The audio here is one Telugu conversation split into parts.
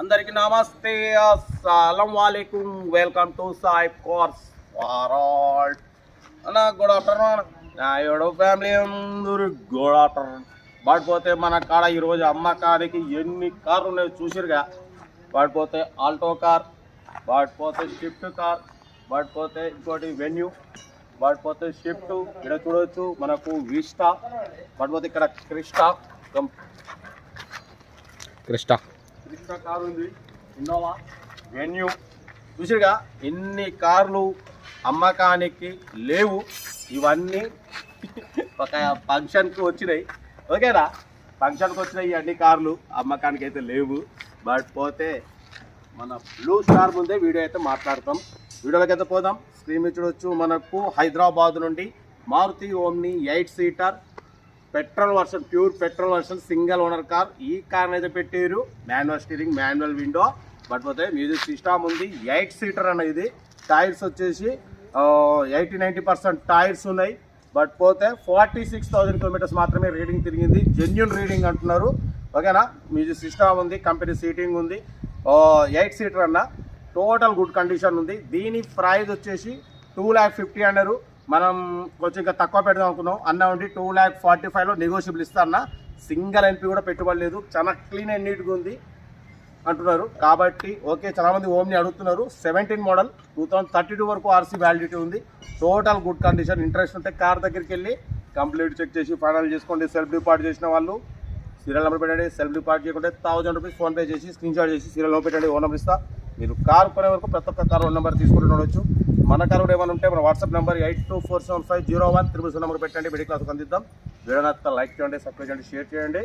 అందరికి నమస్తే, అస్సలం వాలేకుం. Welcome to Sai cars world అన్న. గుడ్ ఆఫ్టర్నూన్ నా ఏడో ఫ్యామిలీ అందరూ గుడ్ ఆఫ్టర్నూన్. పడిపోతే మన కాడ ఈరోజు అమ్మకానికి ఎన్ని కార్లు ఉన్నాయో చూసిరుగా. పడిపోతే ఆల్టో కార్, పడిపోతే స్విఫ్ట్ కార్, పడిపోతే ఇంకోటి వెన్యూ, పడిపోతే స్విఫ్ట్. ఇక్కడ చూడవచ్చు మనకు విస్టా, పడిపోతే ఇక్కడ క్రిస్టా కారు ఉంది, ఇన్నోవా, వెన్యూ. చూసిరుగా ఎన్ని కార్లు అమ్మకానికి లేవు. ఇవన్నీ ఒక ఫంక్షన్కి వచ్చినాయి. ఓకేనా, ఫంక్షన్కి వచ్చినాయి అన్ని కార్లు అమ్మకానికి అయితే లేవు. బట్ పోతే మన బ్లూ స్టార్ ముందే వీడియో అయితే మాట్లాడతాం. వీడియోలోకి అయితే పోదాం. స్క్రీన్ మీద చూడవచ్చు మనకు హైదరాబాద్ నుండి Maruti omni 8 seater petrol version, pure petrol version, single owner car. ఈ కార్ అయితే పెట్టారు. Manual steering, manual window. But పోతే మ్యూజిక్ సిస్టమ్ ఉంది. 8 సీటర్ అన్న ఇది. టైర్స్ వచ్చేసి 80-90% టైర్స్ ఉన్నాయి. బట్ పోతే 46,000 కిలోమీటర్స్ మాత్రమే రీడింగ్ తిరిగింది. జెన్యున్ రీడింగ్ అంటున్నారు. ఓకేనా, మ్యూజిక్ సిస్టమ్ ఉంది, కంపెనీ సీటింగ్ ఉంది. 8 సీటర్ అన్న. టోటల్ గుడ్ కండిషన్ ఉంది. దీని ప్రైస్ వచ్చేసి 2,50,000 అన్నారు. మనం కొంచెం ఇంకా తక్కువ పెడదాం అనుకున్నాం. అన్న ఉండి 2,45,000లో నెగోషియబుల్ ఇస్తా అన్న. సింగిల్ ఎన్పీ కూడా పెట్టుబడి లేదు. చాలా క్లీన్ అండ్ నీట్గా ఉంది అంటున్నారు. కాబట్టి ఓకే, చాలామంది ఓమ్ని అడుగుతున్నారు. 17 మోడల్, 2032 వరకు ఆర్సీ వ్యాలిడిటీ ఉంది. Total good condition. ఇంట్రెస్ట్ ఉంటే కార్ దగ్గరికి వెళ్ళి కంప్లీట్ చెక్ చేసి ఫైనల్ చేసుకోండి. సెల్ఫ్ డిపార్ట్ చేసిన వాళ్ళు సీరియల్ నెంబర్ పెట్టండి. సెల్ఫ్ డిపార్ట్ చేయకుంటే 1000 రూపీస్ ఫోన్పే చేసి స్క్రీన్ షాట్ చేసి సీరియల్ నెంబర్ పెట్టండి. ఓన్ నెంబర్ ఇస్తా. మీరు కార్ కొనే వరకు ప్రతి ఒక్క కార్ ఓన్ నెంబర్ తీసుకుంటూ ఉండవచ్చు. మన కార్ కూడా ఏమైనా ఉంటే మన వాట్సాప్ నెంబర్ 8247501300 నెంబర్ పెట్టండి. మిడిల్ క్లాస్కి అందిద్దాం. వీడియో నచ్చితే లైక్ చేయండి, సబ్స్క్రైబ్ చేయండి, షేర్ చేయండి.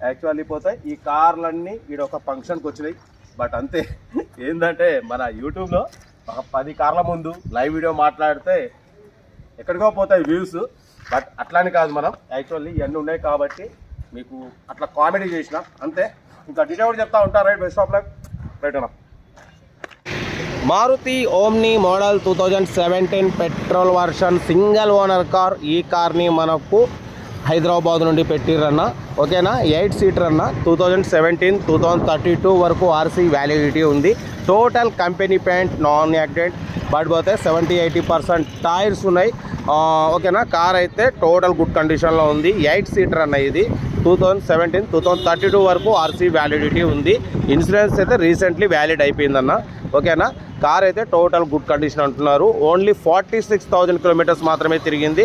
యాక్చువల్లీ పోతే ఈ కార్లన్నీ వీడు ఒక ఫంక్షన్కి వచ్చినాయి. బట్ అంతే, ఏంటంటే మన యూట్యూబ్లో ఒక 10 కార్ల ముందు లైవ్ వీడియో మాట్లాడితే ఎక్కడికో పోతాయి వ్యూస్. బట్ అట్లానే కాదు, మనం యాక్చువల్లీ ఇవన్నీ ఉన్నాయి కాబట్టి మీకు అట్లా కామెడీ చేసిన అంతే. ఇంకా డీటెయిల్ కూడా చెప్తా ఉంటారు. Right, best of luck. Right అన్న. Maruti Omni model 2017 petrol version single owner car. ఈ కార్ని మనకు హైదరాబాద్ నుండి పెట్టిరన్న. ఓకేనా, 8 సీటర్ అన్న. 2017, 2032 వరకు ఆర్సీ వ్యాలిడిటీ ఉంది. Total company paint, non accident. But పోతే 70-80% టైర్స్ ఉన్నాయి. ఓకేనా, కార్ అయితే టోటల్ గుడ్ కండిషన్లో ఉంది. 8 సీటర్ అన్న. ఇది 2017, 2032 వరకు ఆర్సీ వ్యాలిడిటీ ఉంది. ఇన్సూరెన్స్ అయితే రీసెంట్లీ వ్యాలిడ్ అయిపోయిందన్న. ఓకేనా, కార్ అయితే టోటల్ గుడ్ కండిషన్ అంటున్నారు. ఓన్లీ 46,000 కిలోమీటర్స్ మాత్రమే తిరిగింది.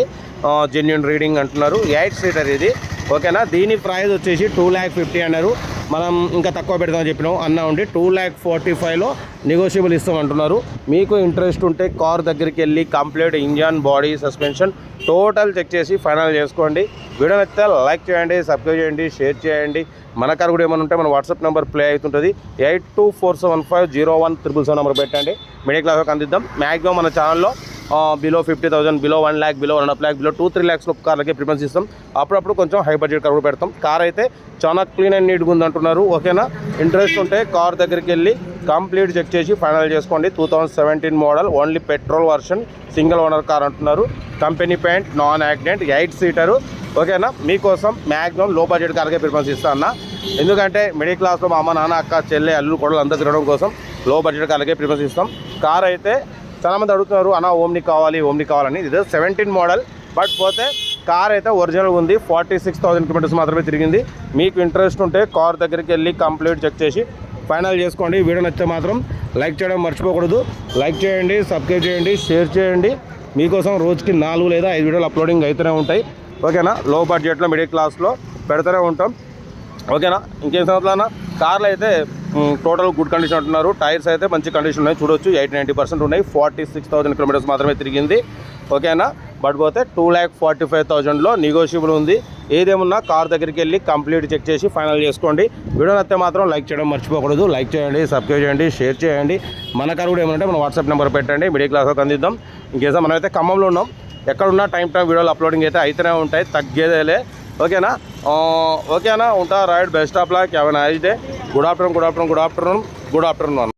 జెన్యున్ రీడింగ్ అంటున్నారు. 8 సీటర్ ఇది. ఓకేనా, దీని ప్రైస్ వచ్చేసి 2,50,000 అన్నారు. మనం ఇంకా తక్కువ పెడదామని చెప్పినాం. అన్న ఉండి 2,45,000లో నెగోషియబుల్ ఇస్తామంటున్నారు. మీకు ఇంట్రెస్ట్ ఉంటే కార్ దగ్గరికి వెళ్ళి complete engine, body, suspension total check చేసి ఫైనల్ చేసుకోండి. వీడియో నచ్చితే లైక్ చేయండి, సబ్స్క్రైబ్ చేయండి, షేర్ చేయండి. మన కార్ కూడా ఏమైనా ఉంటే మన వాట్సాప్ నెంబర్ ప్లే అవుతుంటుంది. 8247501300 నెంబర్ పెట్టండి. మిడిల్ క్లాస్కి అందిద్దాం. మ్యాక్సిమం మన ఛానల్లో below 50,000, below 1 lakh, below 1.5 lakh, below 2-3 lakhs కార్లకి ప్రిఫరెన్స్ ఇస్తాం. అప్పుడప్పుడు కొంచెం హై బడ్జెట్ కార్ కూడా పెడతాం. కార్ అయితే చాలా క్లీన్ అండ్ నీట్గా ఉంది అంటున్నారు. ఓకేనా, ఇంట్రెస్ట్ ఉంటే కార్ దగ్గరికి వెళ్ళి కంప్లీట్ చెక్ చేసి ఫైనల్ చేసుకోండి. 2017 model, only petrol version, single owner car అంటున్నారు. Company paint, non accident, 8 seater. ఓకేనా, మీకోసం మ్యాక్సిమం లో బడ్జెట్ కార్కే ప్రిఫరెన్స్ ఇస్తా అన్న. ఎందుకంటే మిడిల్ క్లాస్లో మా అమ్మ, నాన్న, అక్క, చెల్లె, అల్లు, కొడలు అందరూ తిరగడం కోసం లో బడ్జెట్ కార్లకే ప్రిఫరెన్స్ ఇస్తాం. కార్ అయితే చాలామంది అడుగుతున్నారు, అన్న ఓమ్ని కావాలి, ఓమ్ని కావాలని. ఇది 17 మోడల్. బట్ పోతే కార్ అయితే ఒరిజినల్ ఉంది. 46,000 కిలోమీటర్స్ మాత్రమే తిరిగింది. మీకు ఇంట్రెస్ట్ ఉంటే కార్ దగ్గరికి వెళ్ళి కంప్లీట్ చెక్ చేసి ఫైనల్ చేసుకోండి. వీడియో నచ్చితే మాత్రం లైక్ చేయడం మర్చిపోకూడదు. లైక్ చేయండి, సబ్స్క్రైబ్ చేయండి, షేర్ చేయండి. మీకోసం రోజుకి 4 లేదా 5 వీడియోలు అప్లోడింగ్ అవుతూనే ఉంటాయి. ఓకేనా, లో బడ్జెట్లో మిడిల్ క్లాస్లో పెడుతూనే ఉంటాం. ఓకేనా, ఇంకేం సంగతులన్నా. కార్లు అయితే టోటల్ గుడ్ కండిషన్ అంటున్నారు. టైర్స్ అయితే మంచి కండిషన్ ఉన్నాయి. చూడొచ్చు, 80-90% ఉన్నాయి. 46,000 కిలోమీటర్స్ మాత్రమే తిరిగింది. ఓకేనా, బట్ పోతే 2,45,000లో నెగోషియబుల్ ఉంది. ఏదేమున్నా కార్ దగ్గరికి వెళ్ళి కంప్లీట్ చెక్ చేసి ఫైనల్ చేసుకోండి. వీడియో నచ్చితే మాత్రం లైక్ చేయడం మర్చిపోకూడదు. లైక్ చేయండి, సబ్స్క్రైబ్ చేయండి, షేర్ చేయండి. మన కార్ కూడా ఏమంటే మన వాట్సాప్ నెంబర్ పెట్టండి. మిడిల్ క్లాస్కి అందిద్దాం. ఇంకేసా మనమైతే ఖమ్మంలో ఉన్నాం. ఎక్కడున్నా టైం వీడియోలు అప్లోడింగ్ అయితే అయితేనే ఉంటాయి, తగ్గేదేలే. ఓకేనా, ఓకేనా, ఉంటా. Right, best of luck. Have a nice day. Good afternoon.